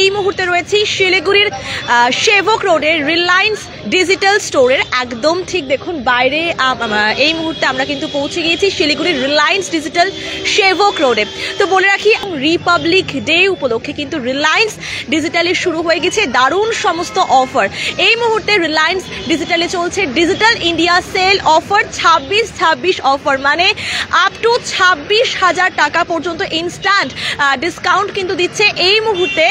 এই মুহূর্তে রয়েছি শিলিগুড়ির সেবক রোডের রিলায়েন্স ডিজিটাল স্টোরের একদম ঠিক দেখুন বাইরে। এই মুহূর্তে আমরা কিন্তু পৌঁছে গিয়েছি শিলিগুড়ির রিলায়েন্স ডিজিটাল সেবক রোডে। তো বলে রাখি রিপাবলিক ডে উপলক্ষে কিন্তু রিলায়েন্স ডিজিটালে শুরু হয়ে গেছে দারুণ সমস্ত অফার। এই মুহূর্তে রিলায়েন্স ডিজিটালে চলছে digital India sale offer 26 offer, মানে আপ টু 26,000 টাকা পর্যন্ত ইনস্ট্যান্ট ডিসকাউন্ট কিন্তু দিচ্ছে এই মুহূর্তে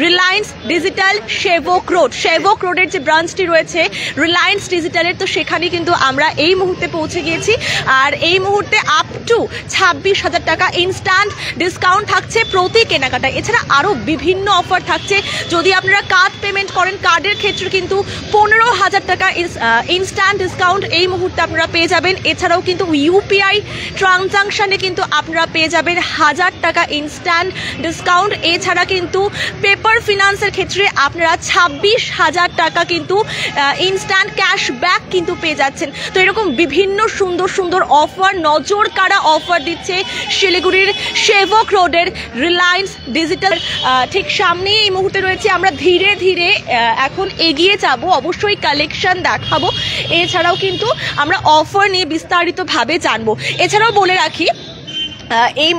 রিলায়েন্স ডিজিটাল সেবক রোডের যে ব্রাঞ্চটি রয়েছে রিলায়েন্স ডিজিটালের, তো সেখানে কিন্তু আমরা এই মুহূর্তে পৌঁছে গিয়েছি। আর এই মুহূর্তে আপ টু 26,000 টাকা ইনস্ট্যান্ট ডিসকাউন্ট থাকছে প্রতি কেনাকাটায়। এছাড়া আরও বিভিন্ন অফার থাকছে। যদি আপনারা কার্ড পেমেন্ট করেন, কার্ডের ক্ষেত্রে কিন্তু 15,000 টাকা ইনস্ট্যান্ট ডিসকাউন্ট এই মুহূর্তে আপনারা পেয়ে যাবেন। এছাড়াও কিন্তু ইউপিআই ট্রানজাকশানে কিন্তু আপনারা পেয়ে যাবেন 1000 টাকা ইনস্ট্যান্ট ডিসকাউন্ট। এছাড়া কিন্তু পেপার ফিনান্সের ক্ষেত্রে আপনারা 26,000 টাকা কিন্তু ইনস্ট্যান্ট ক্যাশব্যাক কিন্তু পেয়ে যাচ্ছেন। তো এরকম বিভিন্ন সুন্দর সুন্দর অফার, নজর কাড়া অফার দিচ্ছে শিলিগুড়ির সেবক রোডের রিলায়েন্স ডিজিটাল। ঠিক সামনেই এই মুহূর্তে রয়েছে। আমরা ধীরে ধীরে এখন এগিয়ে যাব, অবশ্যই কালেকশন দেখাবো। এছাড়াও কিন্তু আমরা অফার নিয়ে বিস্তারিতভাবে জানবো। এছাড়াও বলে রাখি এই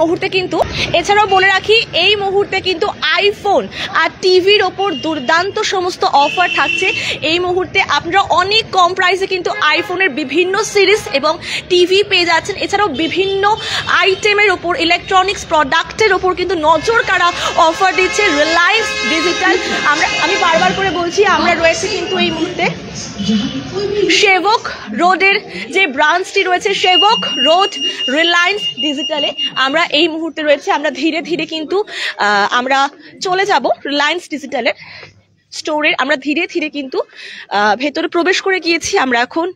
মুহূর্তে কিন্তু আইফোন আর টিভির ওপর দুর্দান্ত সমস্ত অফার থাকছে। এই মুহূর্তে আপনারা অনেক কম প্রাইসে কিন্তু আইফোনের বিভিন্ন সিরিজ এবং টিভি পেয়ে যাচ্ছেন। এছাড়াও বিভিন্ন আইটেমের ওপর, ইলেকট্রনিক্স প্রোডাক্টের ওপর কিন্তু নজর কাড়া অফার দিচ্ছে রিলায়েন্স ডিজিটাল। আমি বারবার করে বলছি, আমরা রয়েছে কিন্তু এই মুহূর্তে সেবক রোডের যে ব্রাঞ্চটি রয়েছে সেবক রোড রিলায়েন্স ডিজিটালে। আমরা এই মুহূর্তে রয়েছে, আমরা ধীরে ধীরে কিন্তু আমরা চলে যাব রিলায়েন্স ডিজিটালের স্টোরে। আমরা ধীরে ধীরে কিন্তু ভেতরে প্রবেশ করে গিয়েছি। আমরা এখন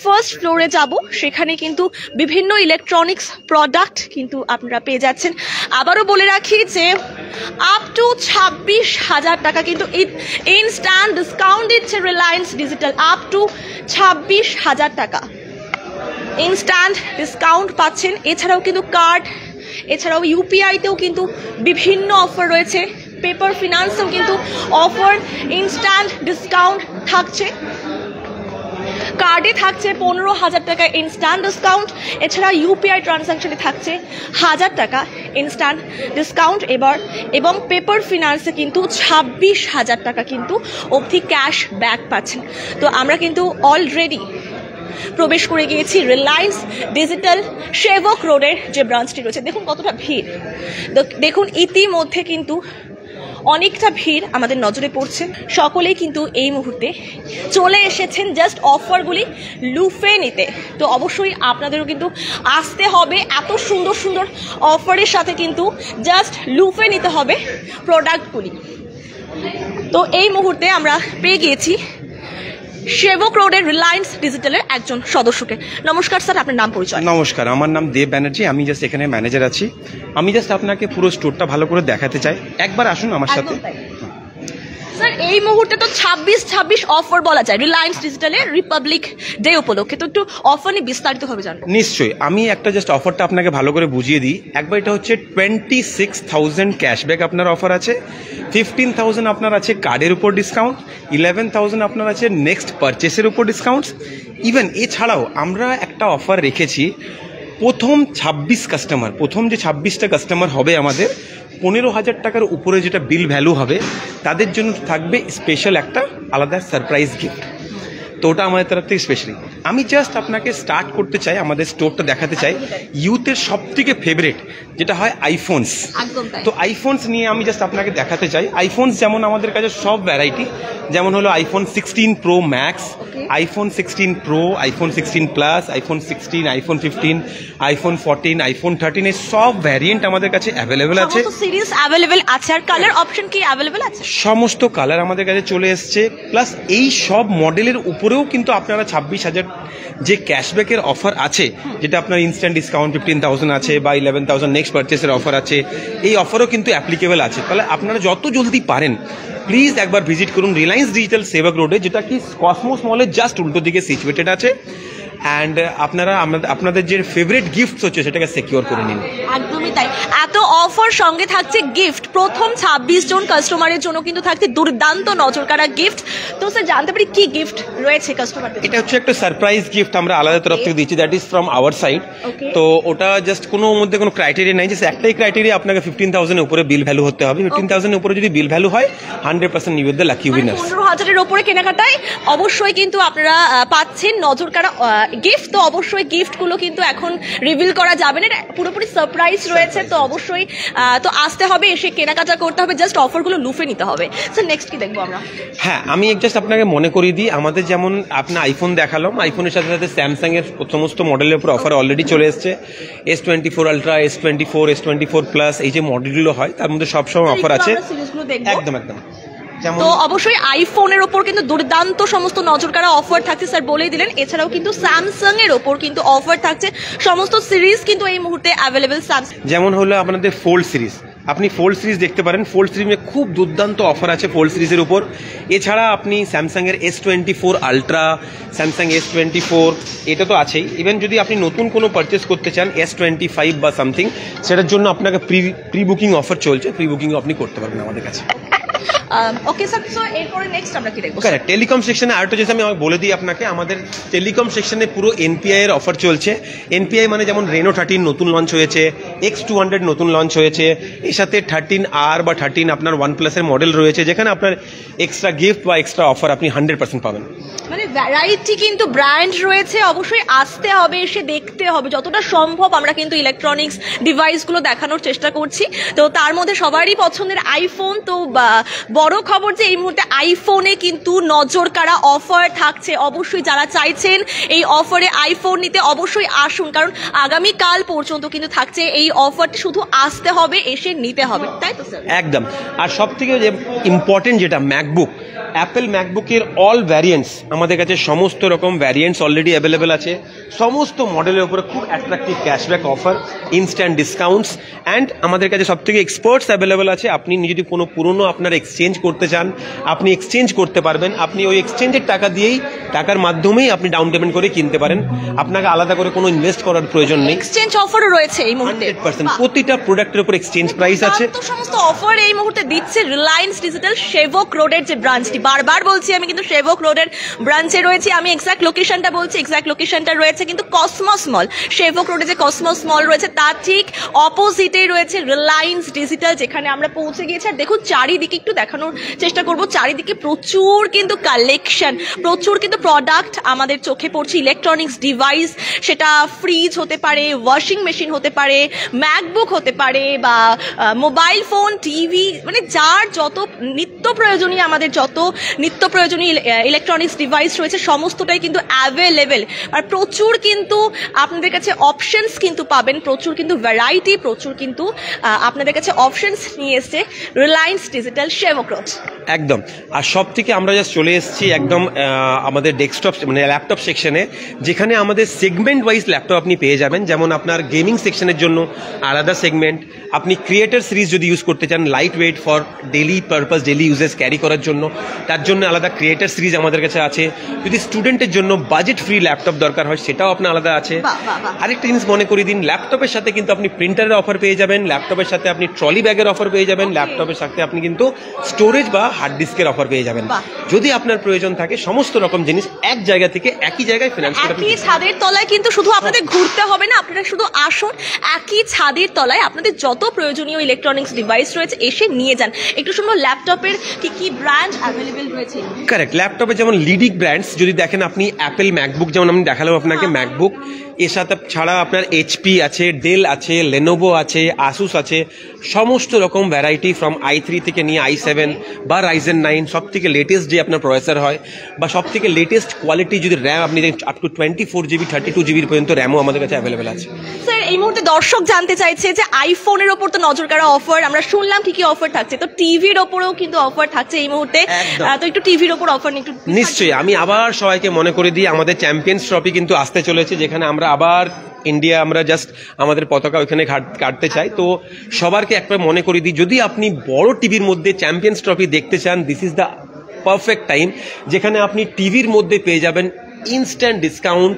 ফার্স্ট ফ্লোরে যাব, সেখানে কিন্তু বিভিন্ন ইলেকট্রনিক্স প্রোডাক্ট কিন্তু আপনারা পেয়ে যাচ্ছেন। আবারও বলে রাখি যে আপ টু 26,000 টাকা কিন্তু ইনস্ট্যান্ট ডিসকাউন্ট দিচ্ছে রিলায়েন্স ডিজিটাল। আপ টু 26,000 টাকা ইনস্ট্যান্ট ডিসকাউন্ট পাচ্ছেন। এছাড়াও কিন্তু কার্ড, এছাড়াও ইউপিআইতেও কিন্তু বিভিন্ন অফার রয়েছে। পেপার ফিনান্সেও কিন্তু অফার ইনস্ট্যান্ট ডিসকাউন্ট থাকছে। কার্ডে থাকছে 15,000 টাকা ইনস্ট্যান্ট ডিসকাউন্ট। এছাড়া ইউপিআই ট্রানজাকশনে থাকছে 1000 টাকা ইনস্ট্যান্ট ডিসকাউন্ট এবং পেপার ফিনান্সে কিন্তু 26,000 টাকা কিন্তু অবধি ক্যাশ ব্যাক পাচ্ছেন। তো আমরা কিন্তু অলরেডি প্রবেশ করে গিয়েছি রিলায়েন্স ডিজিটাল সেবক রোডের যে ব্রাঞ্চটি রয়েছে। দেখুন কতটা ভিড়, দেখুন ইতিমধ্যে কিন্তু অনেকটা ভিড় আমাদের নজরে পড়ছে। সকলেই কিন্তু এই মুহূর্তে চলে এসেছেন জাস্ট অফারগুলি লুফে নিতে। তো অবশ্যই আপনাদেরও কিন্তু আসতে হবে, এত সুন্দর সুন্দর অফারের সাথে কিন্তু জাস্ট লুফে নিতে হবে প্রোডাক্টগুলি। তো এই মুহূর্তে আমরা পেয়ে গিয়েছি সেবক রোডের রিলায়েন্স ডিজিটালের একজন সদস্যকে। নমস্কার স্যার, আপনার নাম পরিচয়? নমস্কার, আমার নাম দেব ব্যানার্জি। আমি জাস্ট এখানে ম্যানেজার আছি। আমি জাস্ট আপনাকে পুরো স্টোরটা ভালো করে দেখাতে চাই, একবার আসুন আমার সাথে। স্যার এই মুহূর্তে তো 26 অফার বলা যায় রিলায়েন্স ডিজিটালের রিপাবলিক ডে উপলক্ষে, তো একটু অফার নিয়ে বিস্তারিতভাবে জানবো। নিশ্চয়ই, আমি একটা জাস্ট অফারটা আপনাকে ভালো করে বুঝিয়ে দিই একবার। এটা হচ্ছে 26,000 ক্যাশব্যাক আপনার অফার আছে, 15,000 আপনার আছে কার্ডের উপর ডিসকাউন্ট, 11,000 আপনার আছে নেক্সট পারচেসের উপর ডিসকাউন্ট। ইভেন এছাড়াও আমরা একটা অফার রেখেছি, প্রথম যে 26টা কাস্টমার হবে আমাদের 15,000 টাকার উপরে যেটা বিল ভ্যালু হবে তাদের জন্য থাকবে স্পেশাল একটা আলাদা সারপ্রাইজ গিফট। তো ওটা আমাদের তরফ থেকে স্পেশালি। আমি জাস্ট আপনাকে স্টার্ট করতে চাই, আমাদের স্টোরটা দেখাতে চাই। ইউথের সব থেকে ফেভারিট যেটা হয় আইফোনস। তো আইফোনস নিয়ে আমি জাস্ট আপনাকে দেখাতে চাই। আইফোনস যেমন আমাদের কাছে সব ভ্যারাইটি, যেমন হলো iPhone 16 pro max, iPhone 16 pro, iPhone 16 plus, iPhone 16, iPhone 15, iPhone 14, iPhone 13 এর সব ভ্যারিয়েন্ট আমাদের কাছে অ্যাভেলেবেল আছে। সিরিজ অ্যাভেলেবেল আছে। আর কালার অপশন কি অ্যাভেলেবেল আছে? সমস্ত কালার আমাদের কাছে চলে এসছে। প্লাস এই সব মডেলের উপরেও কিন্তু আপনারা 26,000 যে ক্যাশব্যাকের অফার আছে, যেটা আপনার ইনস্ট্যান্ট ডিসকাউন্ট 15,000 আছে বা 11,000 নেক্সট পারচেসের অফার আছে, এই অফারও কিন্তু অ্যাপ্লিকেবল আছে। তাহলে আপনারা যত জলদি পারেন প্লিজ একবার ভিজিট করুন রিলায়েন্স ডিজিটাল সেবক রোডে, যেটা কি কসমোস মলের জাস্ট উল্টো দিকে সিচুয়েটেড আছে। অ্যান্ড আপনারা আপনাদের যে ফেভারিট গিফট হচ্ছে সেটাকে সিকিউর করে নিন। একদমই তাই, এত অফার সঙ্গে থাকছে গিফট, প্রথম 26 জন কাস্টমারের জন্য কিন্তু থাকছে দুর্দান্ত নজর কাড়া গিফট। তো স্যার জানতে পারি কি গিফট রয়েছে কাস্টমারদের? এটা হচ্ছে একটা সারপ্রাইজ গিফট আমরা আলাদা তরফ থেকে দিচ্ছি, that is from our side. তো ওটা জাস্ট কোনো মধ্যে কোনো ক্রাইটেরিয়া নাই, জাস্ট একটাই ক্রাইটেরিয়া, আপনাকে 15,000 উপরে বিল ভ্যালু হতে হবে। 15,000 উপরে যদি বিল ভ্যালু হয় 100% you will the lucky winners. 15,000-এর উপরে কেনাকাটায় অবশ্যই কিন্তু আপনারা পাচ্ছেন নজর কাড়া গিফট। তো অবশ্যই গিফটগুলো কিন্তু এখন রিভিল করা যাবে না, এটা পুরোপুরি সারপ্রাইজ রয়েছে। তো অবশ্যই তো আসতে হবে, এসে কেনাকাটা করতে হবে, জাস্ট অফারগুলো লুফে নিতে হবে। স্যার নেক্সট কি দেখবো আমরা? হ্যাঁ, আমি জাস্ট আপনাকে মনে করিয়ে দিই, আমাদের যেমন আপনার আইফোন দেখালাম, আইফোনের সাথে সাথে স্যামসাং এর সমস্ত মডেলের উপর অফার অলরেডি চলে এসছে। S24 ultra, S24, S24 plus, এই যে মডেলগুলো হয় তার মধ্যে সবসময় অফার আছে। একদম একদম। তো অবশ্যই আইফোনের ওপর কিন্তু দুর্দান্ত সমস্ত নজর কাড়া অফার থাকছে, স্যার বলেই দিলেন। এছাড়াও কিন্তু স্যামসাং এর ওপর কিন্তু অফার থাকছে, সমস্ত সিরিজ কিন্তু এই মুহূর্তে অ্যাভেলেবেল। যেমন হলো আপনাদের ফোল্ড সিরিজ, আপনি ফোল্ড সিরিজ দেখতে পারেন, ফোল্ড সিরিজে খুব দুর্দান্ত অফার আছে ফোল্ড সিরিজের উপর। এছাড়া আপনি স্যামসাংয়ের S24 আলট্রা, স্যামসাং S24 এটা তো আছেই। ইভেন যদি আপনি নতুন কোনো পারচেস করতে চান S25 বা সামথিং, সেটার জন্য আপনাকে প্রি বুকিং অফার চলছে, প্রি বুকিং আপনি করতে পারবেন আমাদের কাছে। ওকে স্যার, সো এরপরে নেক্সট আমরা কি দেখবো? কারেক্ট, টেলিকম সেকশনে আরেকটা যেটা আমি বলে দিই আপনাকে, আমাদের টেলিকম সেকশনে পুরো এনপিআই এর অফার চলছে। এনপিআই মানে যেমন Reno 13 নতুন লঞ্চ হয়েছে, X200 নতুন লঞ্চ হয়েছে, এর সাথে 13R বা 13 আপনার OnePlus এর মডেল রয়েছে, যেখানে আপনার এক্সট্রা গিফট বা এক্সট্রা অফার আপনি 100% পাবেন। মানে ভ্যারাইটি কিন্তু ব্র্যান্ড রয়েছে, অবশ্যই আসতে হবে, এসে দেখতে হবে। যতটা সম্ভব আমরা কিন্তু ইলেকট্রনিক্স ডিভাইসগুলো দেখানোর চেষ্টা করছি। তো তার মধ্যে সবারই পছন্দের আইফোন। তো বড় খবর যে এই মুহূর্তে আইফোনে কিন্তু নজর কাড়া অফার থাকছে। অবশ্যই যারা চাইছেন এই অফারে আইফোন নিতে অবশ্যই আসুন, কারণ আগামীকাল পর্যন্ত কিন্তু থাকছে এই অফারটি। শুধু আসতে হবে, এসে নিতে হবে, তাই তো স্যার? একদম। আর সব থেকে যে ইম্পর্টেন্ট যেটা, ম্যাকবুক, অ্যাপেল ম্যাকবুকের অল ভ্যারিয়েন্টস আমাদের কাছে সমস্ত রকম ভ্যারিয়েন্টস অলরেডি অ্যাভেলেবেল আছে। সমস্ত মডেলের উপরে খুব attractive cashback offer, instant discounts, and আমাদের কাছে সব থেকে এক্সপার্টস অ্যাভেলেবেল আছে। আপনি যদি কোনো পুরনো আপনার এক্সচেঞ্জ করতে চান, আপনি এক্সচেঞ্জ করতে পারবেন। আপনি ওই এক্সচেঞ্জের টাকা দিয়েই, টাকার মাধ্যমেই আপনি ডাউন পেমেন্ট করে কিনতে পারেন। আপনাকে আলাদা করে কোনো ইনভেস্ট করার প্রয়োজন নেই। এক্সচেঞ্জ অফারও রয়েছে এই মুহূর্তে 100%। প্রতিটা প্রোডাক্টের উপর এক্সচেঞ্জ প্রাইস আছে। তো সমস্ত অফার এই মুহূর্তে দিচ্ছে রিলায়েন্স ডিজিটাল সেভক রোডের যে ব্রাঞ্চটি, বারবার বলছি আমি কিন্তু সেভক রোডের ব্রাঞ্চে রয়েছি। আমি এক্সাক্ট লোকেশনটা বলছি, এক্সাক্ট লোকেশনটা রয়েছে কিন্তু কসমস মল। সেভক রোডে যে কসমস মল রয়েছে তার ঠিক অপোজিটেই রয়েছে রিলায়েন্স ডিজিটাল, যেখানে আমরা পৌঁছে গিয়েছি। আর দেখুন চারিদিকে একটু দেখানোর চেষ্টা করব, চারিদিকে প্রচুর কিন্তু কালেকশন, প্রচুর কিন্তু প্রোডাক্ট আমাদের চোখে পড়ছে। ইলেকট্রনিক্স ডিভাইস, সেটা ফ্রিজ হতে পারে, ওয়াশিং মেশিন হতে পারে, ম্যাকবুক হতে পারে, বা মোবাইল ফোন, টিভি, মানে যার যত নিত্য প্রয়োজনীয়, আমাদের যত নিত্য প্রয়োজনীয় ইলেকট্রনিক্স ডিভাইস রয়েছে সমস্তটাই কিন্তু অ্যাভেলেবেল। আর প্রচুর কিন্তু আপনাদের কাছে অপশনস কিন্তু পাবেন, প্রচুর কিন্তু ভ্যারাইটি, প্রচুর কিন্তু আপনাদের কাছে অপশনস নিয়ে এসছে রিলায়েন্স ডিজিটাল সেভক রোড। একদম। আর সব থেকে আমরা জাস্ট চলে এসেছি একদম আমাদের ডেস্কটপ মানে ল্যাপটপ সেকশনে, যেখানে আমাদের সেগমেন্ট ওয়াইজ ল্যাপটপ আপনি পেয়ে যাবেন। যেমন আপনার গেমিং সেকশনের জন্য আলাদা সেগমেন্ট, আপনি ক্রিয়েটার সিরিজ যদি ইউজ করতে চান, light weight for daily purpose, daily uses carry করার জন্য, তার জন্য আলাদা ক্রিয়েটার সিরিজ আমাদের কাছে আছে। যদি স্টুডেন্টের জন্য বাজেট ফ্রি ল্যাপটপ দরকার হয়, সেটাও আপনার আলাদা আছে। আরেকটা জিনিস মনে করিয়ে দিন, ল্যাপটপের সাথে কিন্তু আপনি প্রিন্টারের অফার পেয়ে যাবেন, ল্যাপটপের সাথে আপনি ট্রলি ব্যাগের অফার পেয়ে যাবেন, ল্যাপটপের সাথে আপনি কিন্তু স্টোরেজ বা হার্ড ডিস্কের অফার পেয়ে যাবেন। যদি আপনার প্রয়োজন থাকে সমস্ত রকম জিনিস এক জায়গা থেকে একই জায়গায় ফিনান্স করে, একই ছাদের তলায় কিন্তু শুধু আপনাদের ঘুরতে হবে না, আপনারা শুধু আসুন, একই ছাদের তলায় আপনাদের যত প্রয়োজনীয় ইলেকট্রনিক্স ডিভাইস রয়েছে এসে নিয়ে যান। একটু শুনবো ল্যাপটপের কি কি ব্র্যান্ড অ্যাভেলেবেল রয়েছে। কারেক্ট, ল্যাপটপে যেমন লিডিং ব্র্যান্ডস যদি দেখেন আপনি, অ্যাপেল ম্যাকবুক যেমন আমি দেখালাম আপনাকে ম্যাকবুক, এর সাথে ছাড়া আপনার HP আছে, ডেল আছে, লেনোভো আছে, আসুস আছে, সমস্ত রকম ভ্যারাইটি ফ্রম i3 থেকে নিয়ে i7 বা Ryzen 9, সব থেকে লেটেস্ট যে আপনার প্রসেসর হয় বা সব থেকে লেটেস্ট কোয়ালিটি যদি র্যাম আপনি আপ টু 24 GB 32 GB পর্যন্ত র্যামও আমাদের কাছে অ্যাভেলেবেল আছে। স্যার এই মুহূর্তে দর্শক জানতে চাইছে যে আইফোনের ওপর তো নজর কাড়া অফার, আমরা শুনলাম কি কি অফার থাকছে, তো টিভির ওপরেও কিন্তু অফার থাকছে এই মুহূর্তে। তো একটু টিভির ওপর অফার একটু। নিশ্চয়ই, আমি আবার সবাইকে মনে করে দিই আমাদের চ্যাম্পিয়ন্স ট্রফি কিন্তু আসতে চলেছে, যেখানে আমরা আবার ইন্ডিয়া আমরা জাস্ট আমাদের পতাকা ওইখানে কাটতে চাই। তো সবারকে একবার মনে করে দিই, যদি আপনি বড় টিভির মধ্যে চ্যাম্পিয়ন্স ট্রফি দেখতে চান, this is the perfect time, যেখানে আপনি টিভির মধ্যে পেয়ে যাবেন instant discount,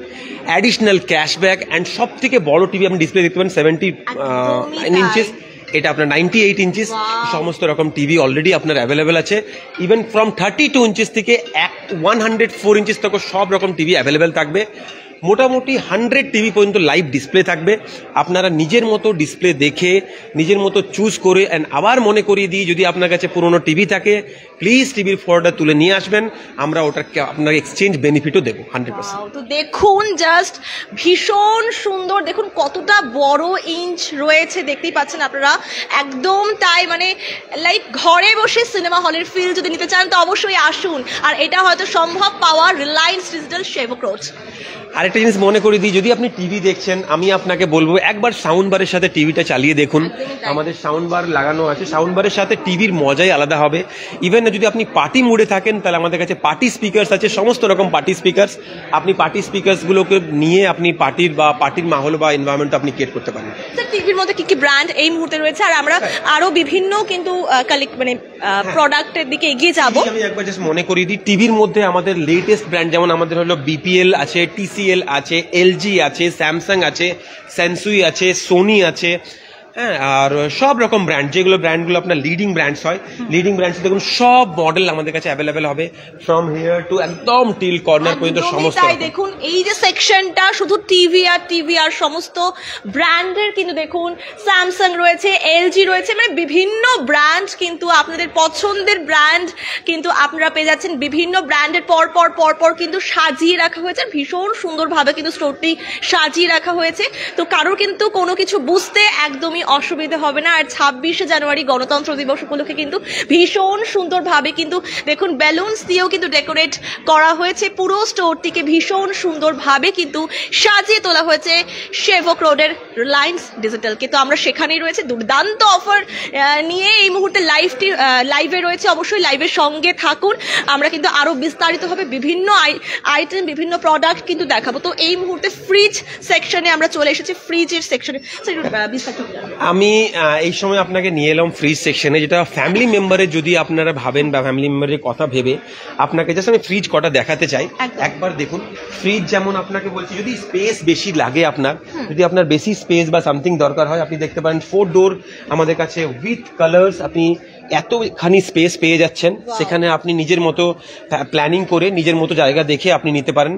additional cashback, and সব থেকে বড় টিভি আপনি ডিসপ্লে দেখতে পারেন 79 ইঞ্চিস, এটা আপনার 98 ইঞ্চিস। সমস্ত রকম টিভি অলরেডি আপনার অ্যাভেলেবেল আছে। ইভেন ফ্রম 32 ইঞ্চিস থেকে 104 ইঞ্চিস থেকে সব রকম টিভি অ্যাভেলেবেল থাকবে। মোটামুটি 100 টিভি পর্যন্ত লাইভ ডিসপ্লে থাকবে। আপনারা নিজের মতো ডিসপ্লে দেখে নিজের মতো চুজ করে, অ্যান্ড আবার মনে করিয়ে দিই, যদি আপনার কাছে পুরোনো টিভি থাকে প্লিজ টিভির ফটোটা তুলে নিয়ে আসবেন, আমরা ওটাকে আপনার এক্সচেঞ্জ বেনিফিটও দেবো 100%। তো দেখুন জাস্ট ভীষণ সুন্দর, দেখুন কতটা বড় ইঞ্চ রয়েছে, দেখতেই পাচ্ছেন আপনারা, একদম তাই, মানে লাইক ঘরে বসে সিনেমা হলের ফিল যদি নিতে চান তো অবশ্যই আসুন। আর এটা হয়তো সম্ভব পাওয়া রিলায়েন্স ডিজিটাল শেভক রোড। আরেকটা জিনিস মনে করে দিই, যদি আপনি টিভি দেখছেন, আমি আপনাকে বলবো একবার সাউন্ড বারের সাথে টিভিটা চালিয়ে দেখুন। আমাদের সাউন্ড বার লাগানো আছে, সাউন্ড বারের সাথে টিভির মজাই আলাদা হবে। ইভেন যদি আপনি পার্টি মুডে থাকেন তাহলে আমাদের কাছে পার্টি স্পিকার্স আছে, সমস্ত রকম পার্টি স্পিকার্স। আপনি পার্টি স্পিকার্সগুলোকে নিয়ে আপনি পার্টির মাহল বা এনভায়রনমেন্ট আপনি ক্রিয়েট করতে পারেন। স্যার টিভির মধ্যে কি কি ব্র্যান্ড এই মুহূর্তে রয়েছে, আর আমরা আরো বিভিন্ন কিন্তু প্রোডাক্টের দিকে এগিয়ে যাব। আমি একবার জাস্ট মনে করিয়ে দিই, টিভির মধ্যে আমাদের লেটেস্ট ব্র্যান্ড যেমন আমাদের হলো বিপিএল আছে, TCL আছে, এলজি আছে, স্যামসাং আছে, স্যামসুই আছে, সোনি আছে, হ্যাঁ, আর সব রকম ব্র্যান্ড, যেগুলো ব্র্যান্ডগুলো আপনার লিডিং ব্র্যান্ডস হয়, লিডিং ব্র্যান্ডস দেখুন সব মডেল আমাদের কাছে অ্যাভেলেবেল হবে, ফ্রম হিয়ার টু একদম টিল কর্নার পর্যন্ত সমস্ত। দেখুন এই যে সেকশনটা শুধু টিভি আর সমস্ত ব্র্যান্ডের, কিন্তু দেখুন স্যামসাং রয়েছে, এলজি রয়েছে, মানে বিভিন্ন ব্র্যান্ড, কিন্তু আপনাদের পছন্দের ব্র্যান্ড কিন্তু আপনারা পেয়ে যাচ্ছেন। বিভিন্ন ব্র্যান্ডের পর কিন্তু সাজিয়ে রাখা হয়েছে, ভীষণ সুন্দরভাবে কিন্তু স্টোরটি সাজিয়ে রাখা হয়েছে। তো কারোর কিন্তু কোনো কিছু বুঝতে একদমই অসুবিধা হবে না। আর 26শে জানুয়ারি গণতন্ত্র দিবস উপলক্ষে কিন্তু ভীষণ সুন্দরভাবে কিন্তু দেখুন বেলুনস দিয়েও কিন্তু ডেকোরেট করা হয়েছে, পুরো স্টোরটিকে ভীষণ সুন্দরভাবে কিন্তু সাজিয়ে তোলা হয়েছে শেভক রোডের রিলায়েন্স ডিজিটালকে। তো আমরা সেখানেই রয়েছে দুর্দান্ত অফার নিয়ে এই মুহূর্তে লাইভে রয়েছে, অবশ্যই লাইভের সঙ্গে থাকুন। আমরা কিন্তু আরো বিস্তারিতভাবে বিভিন্ন আইটেম, বিভিন্ন প্রোডাক্ট কিন্তু দেখাবো। তো এই মুহূর্তে ফ্রিজ সেকশনে আমরা চলে এসেছি, ফ্রিজের সেকশনে বিস্তারিত আমি এই সময় আপনাকে নিয়ে এলাম ফ্রিজ সেকশনে, যেটা ফ্যামিলি মেম্বারের যদি আপনারা ভাবেন বা ফ্যামিলি মেম্বারের কথা ভেবে আপনাকে জাস্ট আমি ফ্রিজ কটা দেখাতে চাই। একবার দেখুন ফ্রিজ, যেমন আপনাকে বলছি যদি স্পেস বেশি লাগে আপনার, যদি আপনার বেশি স্পেস বা সামথিং দরকার হয়, আপনি দেখতে পারেন 4 ডোর আমাদের কাছে উইথ কালার্স, আপনি এতখানি স্পেস পেয়ে যাচ্ছেন, সেখানে আপনি নিজের মতো প্ল্যানিং করে নিজের মতো জায়গা দেখে আপনি নিতে পারেন।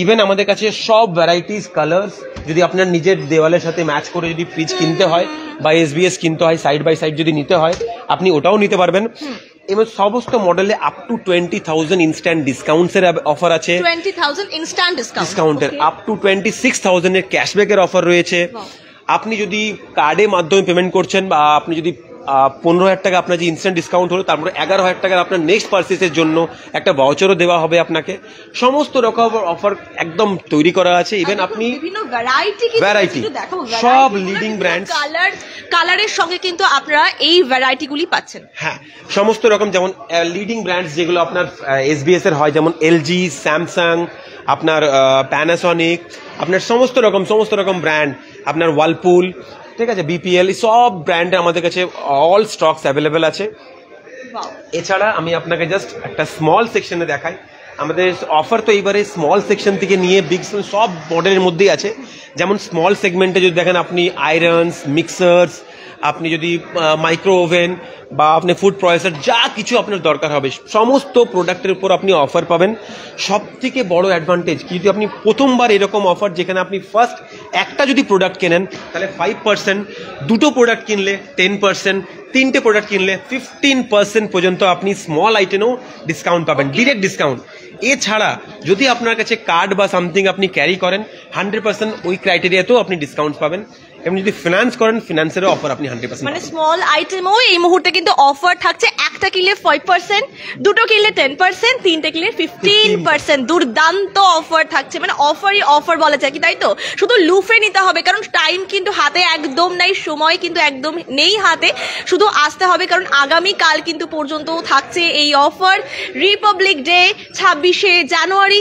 ইভেন আমাদের কাছে সব ভ্যারাইটিস কালার্স, যদি আপনার নিজের দেওয়ালের সাথে ম্যাচ করে যদি ফ্রিজ কিনতে হয় বা SBS কিনতে হয়, সাইড বাই সাইড যদি নিতে হয় আপনি ওটাও নিতে পারবেন। এবং সমস্ত মডেলে আপ টু 20,000 ইনস্ট্যান্ট ডিসকাউন্টসের অফার আছে, 20,000 ইনস্ট্যান্ট ডিসকাউন্টের আপ টু 26,000 এর ক্যাশব্যাকের অফার রয়েছে। আপনি যদি কার্ডের মাধ্যমে পেমেন্ট করছেন বা আপনি যদি 15,000 টাকা আপনার যে ইনস্ট্যান্ট ডিসকাউন্ট হলো, তারপরে 11,000 টাকার আপনার নেক্সট পারচেসের জন্য একটা ভাউচারও দেওয়া হবে আপনাকে। সমস্ত রকম অফার একদম তৈরি করা আছে। ইভেন আপনি বিভিন্ন ভ্যারাইটি সব লিডিং ব্র্যান্ড কালারের সঙ্গে কিন্তু আপনারা এই ভ্যারাইটিগুলি পাচ্ছেন। হ্যাঁ, সমস্ত রকম, যেমন লিডিং ব্র্যান্ডস যেগুলো আপনার SBS এর হয়, যেমন এলজি, স্যামসাং, আপনার প্যানাসনিক, আপনার সমস্ত রকম ব্র্যান্ড, আপনার ওয়ালপুল, ঠিক আছে, বিপিএল, সব ব্র্যান্ডে আমাদের কাছে অল স্টকস অ্যাভেলেবেল আছে। এছাড়া আমি আপনাকে জাস্ট একটা স্মল সেকশনে দেখাই, আমাদের অফার তো এইবারে স্মল সেকশন থেকে নিয়ে বিগ সব মডেলের মধ্যেই আছে। যেমন স্মল সেগমেন্টে যদি দেখেন আপনি আয়রনস, মিক্সার্স, আপনি যদি মাইক্রো ওভেন বা আপনি ফুড প্রসেসর, যা কিছু আপনার দরকার হবে সমস্ত প্রোডাক্টের উপর আপনি অফার পাবেন। সব থেকে বড় অ্যাডভান্টেজ কি, যদি আপনি প্রথমবার এরকম অফার, যেখানে আপনি ফার্স্ট একটা যদি প্রোডাক্ট কেনেন তাহলে 5%, দুটো প্রোডাক্ট কিনলে 10%, তিনটে প্রোডাক্ট কিনলে 15% পর্যন্ত আপনি স্মল আইটেমেও ডিসকাউন্ট পাবেন, ডিরেক্ট ডিসকাউন্ট। এছাড়া যদি আপনার কাছে কার্ড বা সামথিং আপনি ক্যারি করেন 100% ওই ক্রাইটেরিয়াতেও আপনি ডিসকাউন্ট পাবেন। এবং যদি ফিনান্স করেন, ফিনান্সেরও অফার আপনি 100%, মানে স্মল আইটেমও এই মুহূর্তে কিন্তু অফার থাকছে। একটা কিনলে 5%, দুটো কিনলে 10%, তিনটে কিনলে 15%, দুর্দান্ত অফার থাকছে। মানে অফারই অফার বলা যায় কি, তাই তো? শুধু লুফে নিতে হবে, কারণ টাইম কিন্তু হাতে একদম নাই, সময় কিন্তু একদম নেই হাতে, শুধু আসতে হবে, কারণ আগামীকাল কিন্তু পর্যন্ত থাকছে এই অফার। রিপাবলিক ডে 26শে জানুয়ারি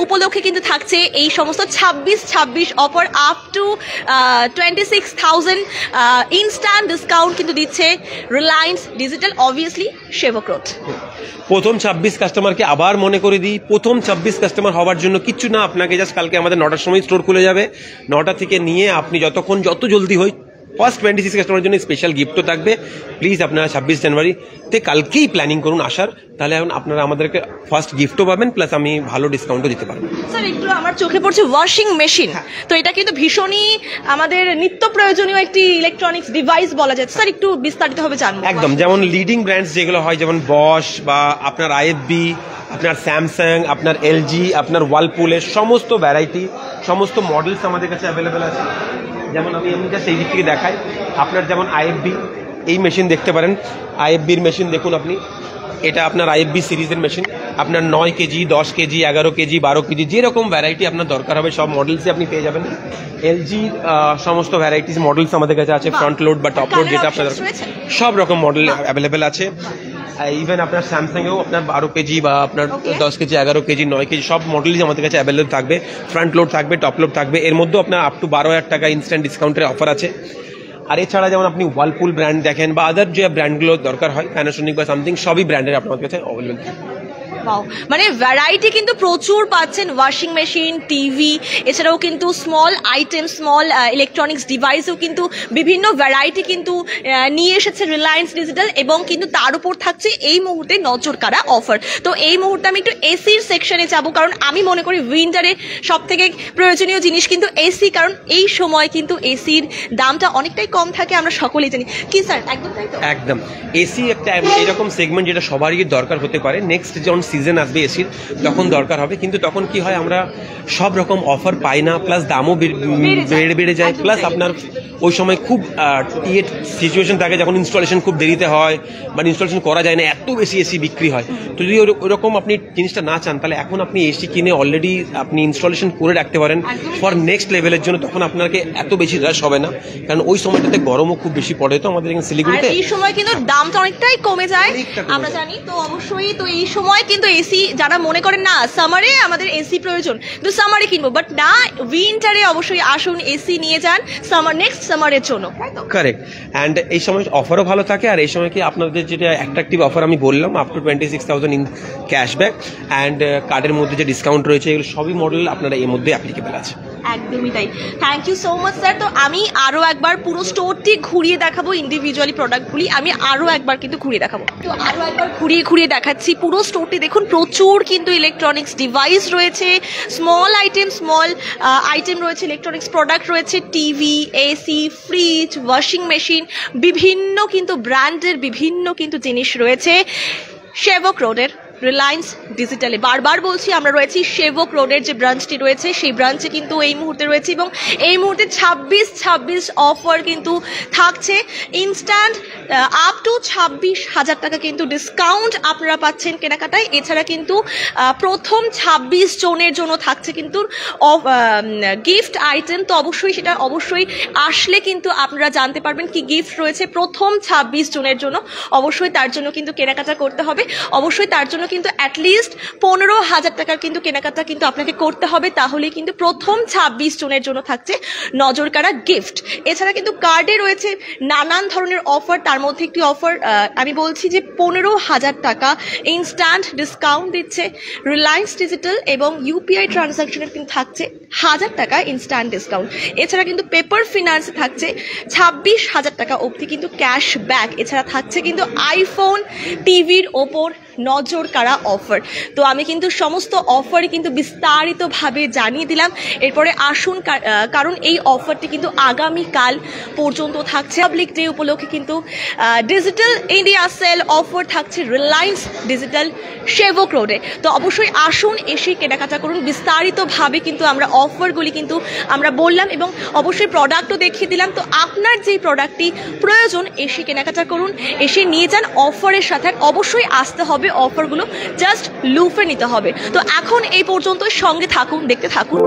উপলক্ষে কিন্তু থাকছে এই সমস্ত 26 offer up to 20 26,000 instant discount কিন্তু দিচ্ছে Reliance digital, obviously Sevoke road. প্রথম 26 কাস্টমারকে আবার মনে করে দিই, প্রথম 26 কাস্টমার হওয়ার জন্য কিচ্ছু না, আপনাকে জাস্ট কালকে আমাদের 9টার সময় স্টোর খুলে যাবে, 9টা থেকে নিয়ে আপনি যত জলদি হয় ফার্স্ট 26 কাস্টমারের জন্য স্পেশাল গিফটও থাকবে। প্লিজ আপনারা 26 জানুয়ারিতে কালকেই প্ল্যানিং করুন আসার, তাহলে এখন আপনারা আমাদেরকে ফার্স্ট গিফটও পাবেন, প্লাস আমি ভালো ডিসকাউন্টও দিতে পারবো। স্যার একটু আমার চোখে পড়ছে ওয়াশিং মেশিন, তো এটা কিন্তু ভীষণই আমাদের নিত্য প্রয়োজনীয় একটি ইলেকট্রনিক্স ডিভাইস বলা যায়। স্যার একটু বিস্তারিতভাবে জানবো। একদম, যেমন লিডিং ব্র্যান্ডস যেগুলো হয়, যেমন বশ বা আপনার আইএফবি, আপনার স্যামসাং, আপনার এলজি, আপনার ওয়ালপুলের সমস্ত ভ্যারাইটি, সমস্ত মডেলস আমাদের কাছে অ্যাভেলেবেল আছে। যেমন আমি জাস্ট এই দিক থেকে দেখাই, আপনার যেমন আইএফবি এই মেশিন দেখতে পারেন, আইএফবির মেশিন দেখুন আপনি, এটা আপনার আইএফবি সিরিজের মেশিন, আপনার 9 কেজি, 10 কেজি, 11 কেজি, 12 কেজি, যেরকম ভ্যারাইটি আপনার দরকার হবে সব মডেলসই আপনি পেয়ে যাবেন। এলজির সমস্ত ভ্যারাইটিস মডেলস আমাদের কাছে আছে, ফ্রন্ট লোড বা টপ লোড যেটা আপনার সব রকম মডেল অ্যাভেলেবেল আছে। ইভেন আপনার স্যামসাংয়েও আপনার 12 কেজি বা আপনার 10 কেজি, 11 কেজি, 9 কেজি সব মডেলই আমাদের কাছে অ্যাভেলেবল থাকবে। ফ্রন্ট লোড থাকবে, টপ লোড থাকবে, এর মধ্যেও আপনার আপ টু 12,000 টাকা ইনস্ট্যান্ট ডিসকাউন্টের অফার আছে। আর এছাড়া যেমন আপনি ওয়ালপুল ব্র্যান্ড দেখেন বা আদার যে ব্র্যান্ডগুলো দরকার হয়, প্যানাসোনিক বা সামথিং, সবই ব্র্যান্ডের আপনার কাছে অ্যাভেলেবল থাকে। মানে ভ্যারাইটি কিন্তু প্রচুর পাচ্ছেন, ওয়াশিং মেশিন, টিভি, এছাড়াও কিন্তু স্মল আইটেম, স্মল ইলেকট্রনিক্স ডিভাইসও কিন্তু বিভিন্ন ভ্যারাইটি কিন্তু নিয়ে এসেছে রিলায়েন্স ডিজিটাল, এবং কিন্তু তার উপর থাকছে এই মুহূর্তে নজর কাড়া অফার। তো এই মুহূর্তে আমি একটু এসির সেকশনে যাব, কারণ আমি মনে করি উইন্টারে সব থেকে প্রয়োজনীয় জিনিস কিন্তু এসি, কারণ এই সময় কিন্তু এসির দামটা অনেকটাই কম থাকে, আমরা সকলেই জানি। কি স্যার একদম তাই তো? একদম, এসি একটা এরকম সেগমেন্ট যেটা সবারই দরকার হতে পারে। নেক্সট যখন সিজন আসবে এসির তখন দরকার হবে, কিন্তু তখন কি হয় আমরা সব রকম অফার পাই না, প্লাস দামও বেড়ে যায়, প্লাস আপনার ওই সময় খুব টিয়েট সিচুয়েশন থাকে যখন ইনস্টলেশন খুব দেরিতে হয় বা ইনস্টলেশন করা যায় না, এত বেশি এসি বিক্রি হয়। তো যদি ওরকম আপনি জিনিসটা না চান, তাহলে এখন আপনি এসি কিনে অলরেডি আপনি ইনস্টলেশন করে রাখতে পারেন ফর নেক্সট লেভেলের জন্য, তখন আপনাকে এত বেশি রাশ হবে না, কারণ ওই সময়টাতে গরমও খুব বেশি পড়ে। তো আমাদের এখানে শিলিগুড়িতে এই সময় কিন্তু দামটা অনেকটাই কমে যায়, আমরা জানি। তো অবশ্যই তো এই সময় কিন্তু এসি যারা মনে করেন না সামারে আমাদের এসি প্রয়োজন, কিন্তু সামারে কিনবো, বাট না উইন্টারে অবশ্যই আসুন এসি নিয়ে যান নেক্সট সামারের জন্য। কারেক্ট, অ্যান্ড এই সময় অফারও ভালো থাকে। আর এই সময় কি আপনাদের যেটা অ্যাট্রাকটিভ অফার আমি বললাম, up to 26,000 in cashback and কার্ডের মধ্যে যে ডিসকাউন্ট রয়েছে, এগুলো সবই মডেল আপনারা এর মধ্যে অ্যাপ্লিকেবল আছে। একদমই তাই, thank you so much sir. তো আমি আরো একবার পুরো স্টোরটি ঘুরিয়ে দেখাবো, ইন্ডিভিজুয়ালি প্রোডাক্টগুলি আমি আরো একবার কিন্তু ঘুরিয়ে দেখাবো। তো আরো একবার ঘুরিয়ে দেখাচ্ছি পুরো স্টোরটি। দেখুন প্রচুর কিন্তু ইলেকট্রনিক্স ডিভাইস রয়েছে, স্মল আইটেম রয়েছে, ইলেকট্রনিক্স প্রোডাক্ট রয়েছে, TV, AC, fridge, washing machine, বিভিন্ন কিন্তু ব্র্যান্ডের বিভিন্ন কিন্তু জিনিস রয়েছে সেভক রোডের রিলায়েন্স ডিজিটালে। বারবার বলছি আমরা রয়েছি সেভক রোডের যে ব্রাঞ্চটি রয়েছে সেই ব্রাঞ্চে কিন্তু এই মুহূর্তে রয়েছে, এবং এই মুহূর্তে 26 অফার কিন্তু থাকছে। ইনস্ট্যান্ট আপ টু 26,000 টাকা কিন্তু ডিসকাউন্ট আপনারা পাচ্ছেন কেনাকাটায়। এছাড়া কিন্তু প্রথম 26 জনের জন্য থাকছে কিন্তু গিফট আইটেম। তো অবশ্যই সেটা আসলে কিন্তু আপনারা জানতে পারবেন কি গিফট রয়েছে প্রথম 26 জনের জন্য। অবশ্যই তার জন্য কিন্তু কেনাকাটা করতে হবে, অবশ্যই তার জন্য কিন্তু অ্যাটলিস্ট 15,000 টাকার কিন্তু কেনাকাটা কিন্তু আপনাকে করতে হবে, তাহলে কিন্তু প্রথম 26 জনের জন্য থাকছে নজর কাড়া গিফট। এছাড়া কিন্তু কার্ডে রয়েছে নানান ধরনের অফার, তার মধ্যে একটি অফার আমি বলছি যে 15,000 টাকা ইনস্ট্যান্ট ডিসকাউন্ট দিচ্ছে রিলায়েন্স ডিজিটাল, এবং ইউপিআই ট্রানজাকশনের কিন্তু থাকছে 1000 টাকা ইনস্ট্যান্ট ডিসকাউন্ট। এছাড়া কিন্তু পেপার ফিনান্সে থাকছে 26,000 টাকা অবধি কিন্তু ক্যাশব্যাক। এছাড়া থাকছে কিন্তু আইফোন টিভির ওপর নজর কাড়া অফার। তো আমি কিন্তু সমস্ত অফারই কিন্তু বিস্তারিতভাবে জানিয়ে দিলাম। এরপরে আসুন, কারণ এই অফারটি কিন্তু আগামীকাল পর্যন্ত থাকছে। পাবলিক ডে উপলক্ষে কিন্তু ডিজিটাল ইন্ডিয়া সেল অফার থাকছে রিলায়েন্স ডিজিটাল সেভক রোডে। তো অবশ্যই আসুন, এসে কেনাকাটা করুন। বিস্তারিতভাবে কিন্তু আমরা অফারগুলি কিন্তু আমরা বললাম, এবং অবশ্যই প্রোডাক্টও দেখিয়ে দিলাম। তো আপনার যেই প্রোডাক্টটি প্রয়োজন এসে কেনাকাটা করুন, এসে নিয়ে যান অফারের সাথে। অবশ্যই আসতে হবে, অফারগুলো জাস্ট লুফে নিতে হবে। তো এখন এই পর্যন্ত, সঙ্গে থাকুন, দেখতে থাকুন।